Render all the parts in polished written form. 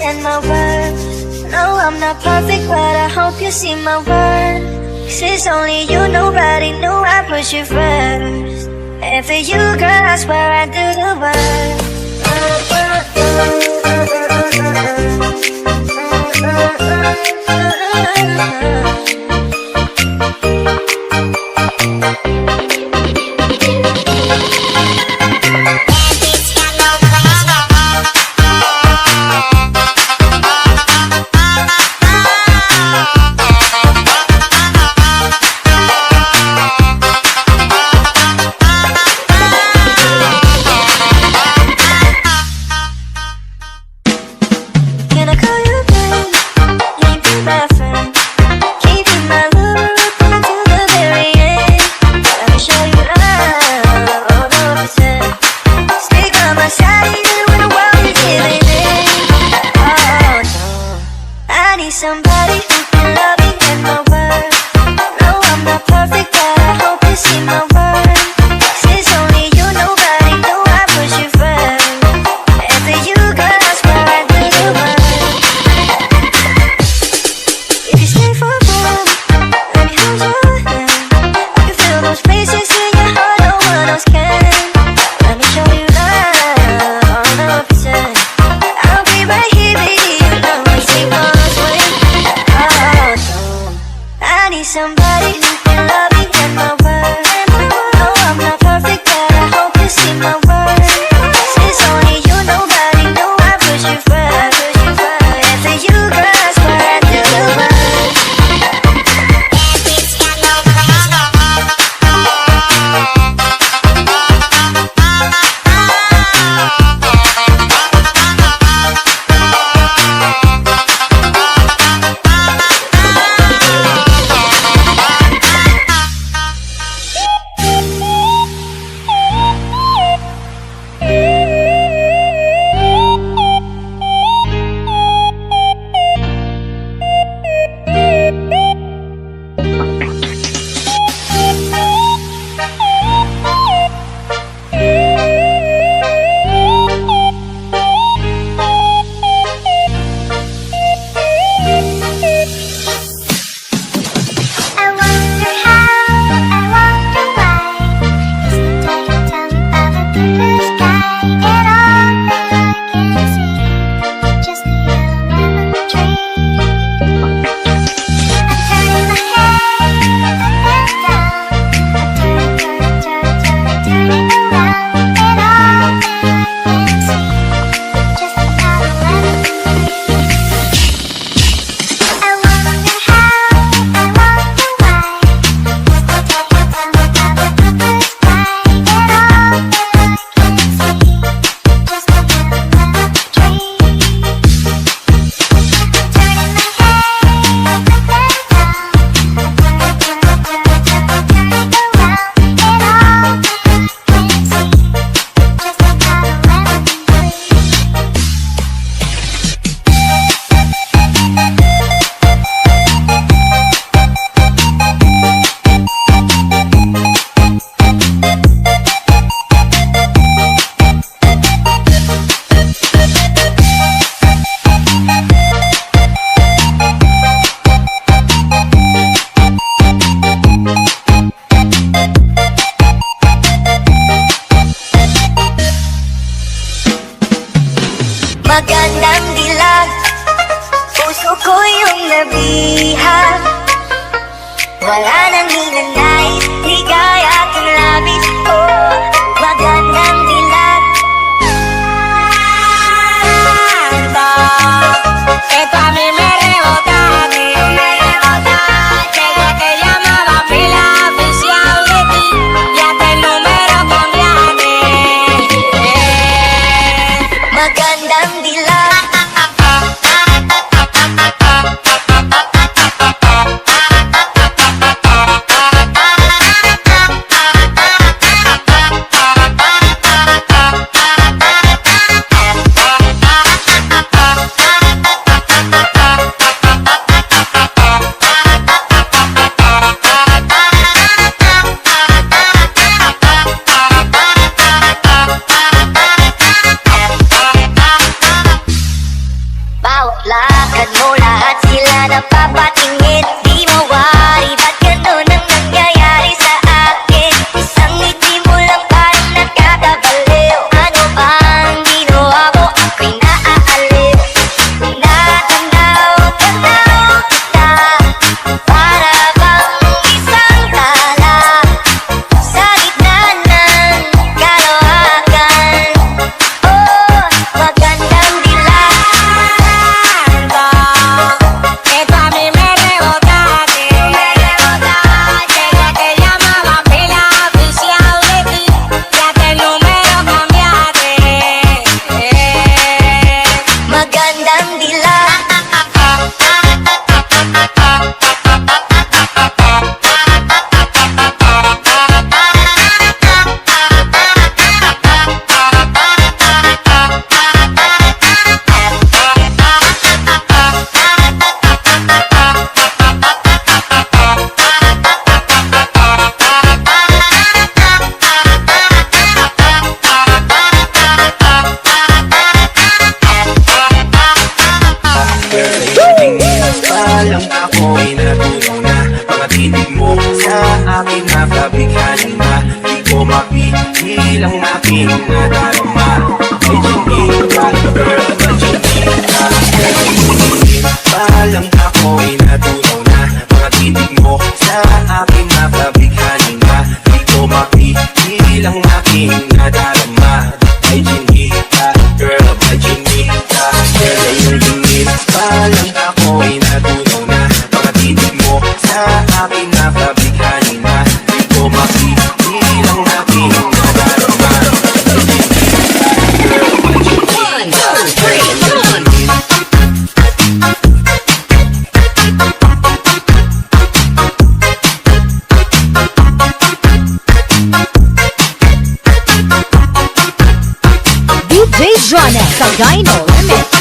and my worth. No, I'm not perfect, but I hope you see my worth. 'Cause it's only you, nobody knew I put you first. And for you, girl, I swear I do the work. Somebody who can love me and my worth. No, I'm not perfect, but I hope you see my worth. 'Cause it's only you, nobody knew I put you first. And for you, girl, I swear I do the work. If you stay for a moment, let me hold your hand. I can feel those places in your heart no one else can. Let me show you love, 100%. I'll be right here, baby, you know I see what's way. I need somebody who can love me and my worth. No, I'm not perfect, but I hope you see my worth. 'Cause it's only you, nobody knew I put you first. And for you, girl, I swear I do the work. Magandang dilag, puso ko yung nabihag. Wala nang hinanais, ligaya at labis. Oh, magandang dilag. Esto a mí me rebota, desde que llamaba a la oficial de ti, ya te el número cambiaste. Magandang dilag. Bilang aking nadarama ay chinita, girl, chinita. Palang ako'y natunaw na, mga titig mo sa akin napabighani na. Di ko mapigilang aking nadarama ay chinita, girl, chinita. Girl, ay yung palang ako'y natunaw na, mga titig mo sa akin napabighani na. Di ko mapigilang aking nadarama ay chinita, girl, chinita. DJ Jonah sa Gyno Remix.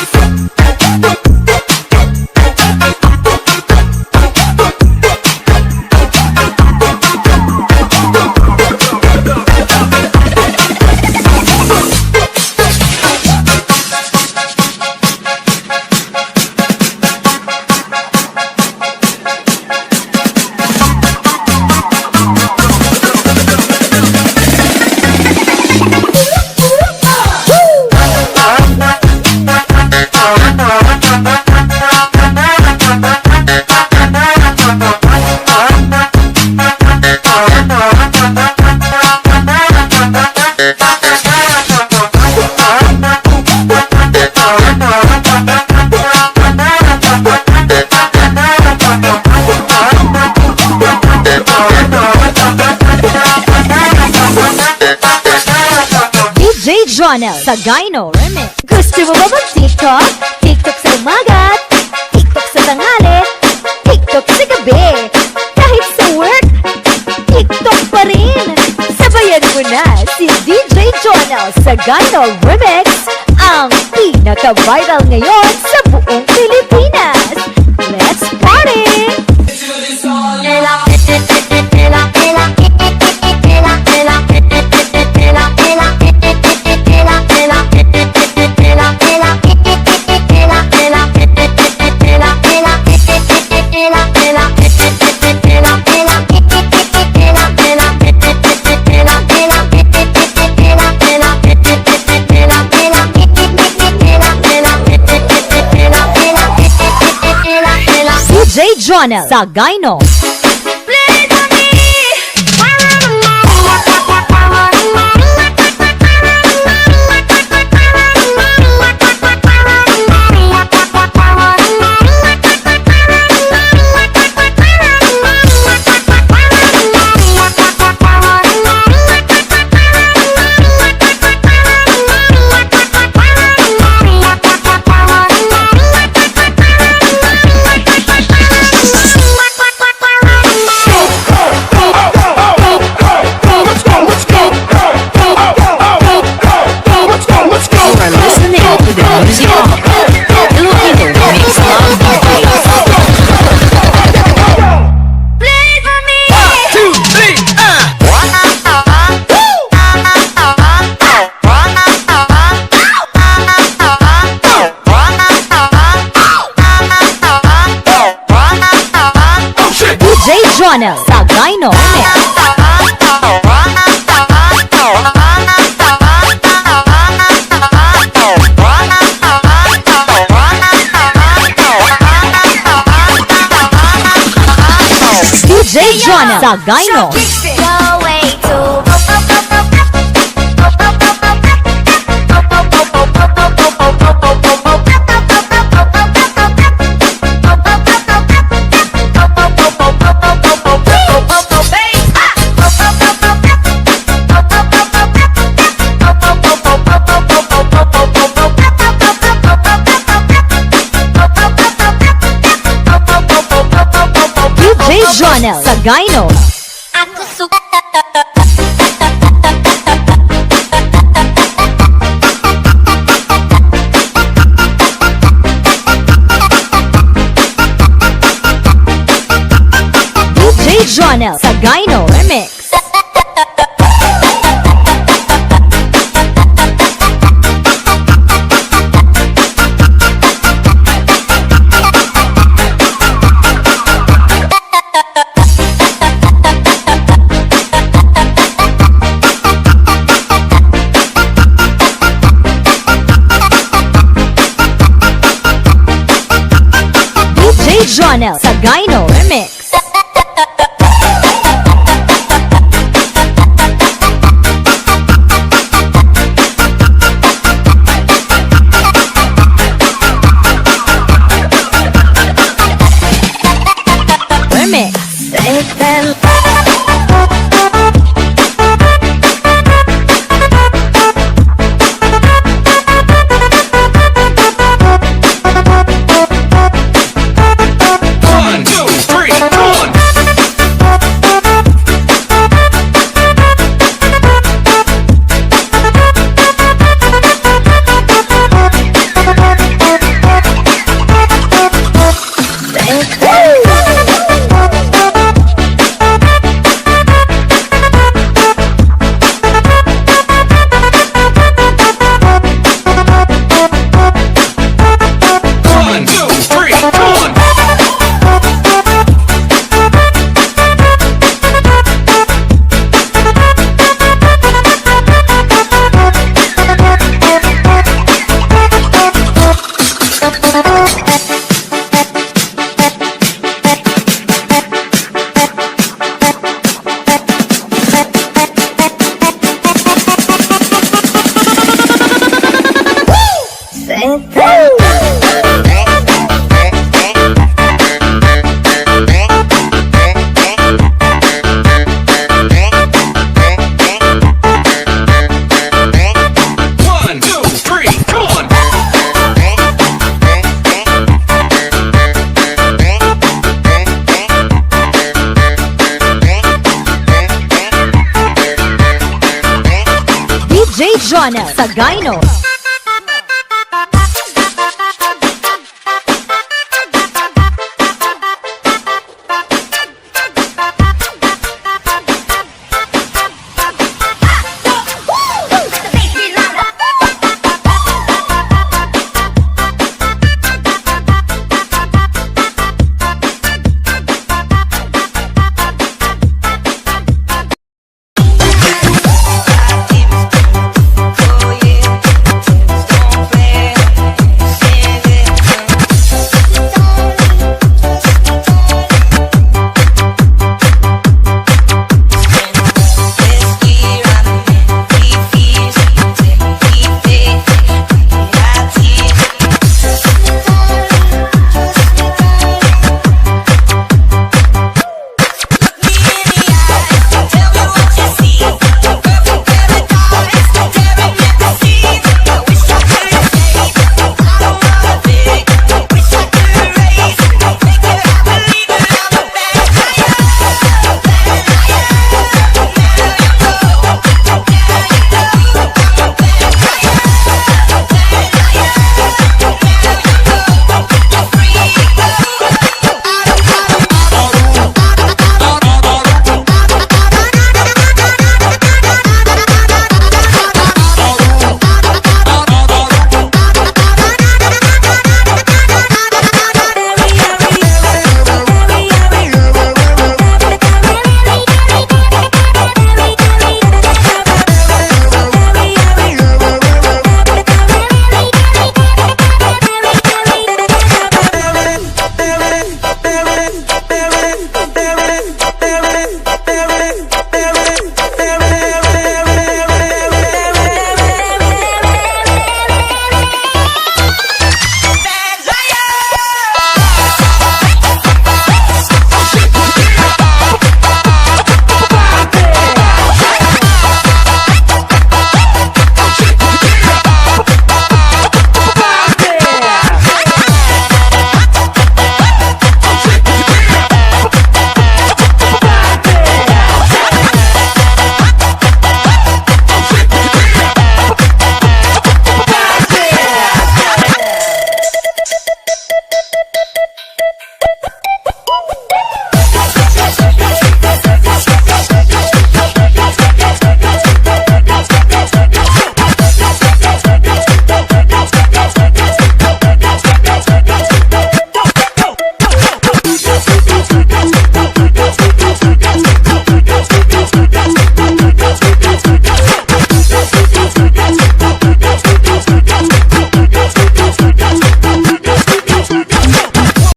DJ Jonah sa Gyno Remix. Gusto mo ba mag-TikTok? TikTok sa umaga, TikTok sa tanghali, TikTok sa gabi. Kahit sa work, TikTok pa rin. Sabayan mo na si DJ Jonah sa Gyno Remix, ang pinaka-viral ngayon sa buong Pilipinas. Let's party! DJ Jonah sa Gyno. Jonah sa Gyno Remix. DJ Jonah sa Gyno. Jonah sa Gyno. Aku suka DJ Jonah sa Gyno Remix. Jonel sa Gyno Remix. Remix. One, two, three, one. One, two, three, one. One, two, three, one. DJ Jonel sa Gyno.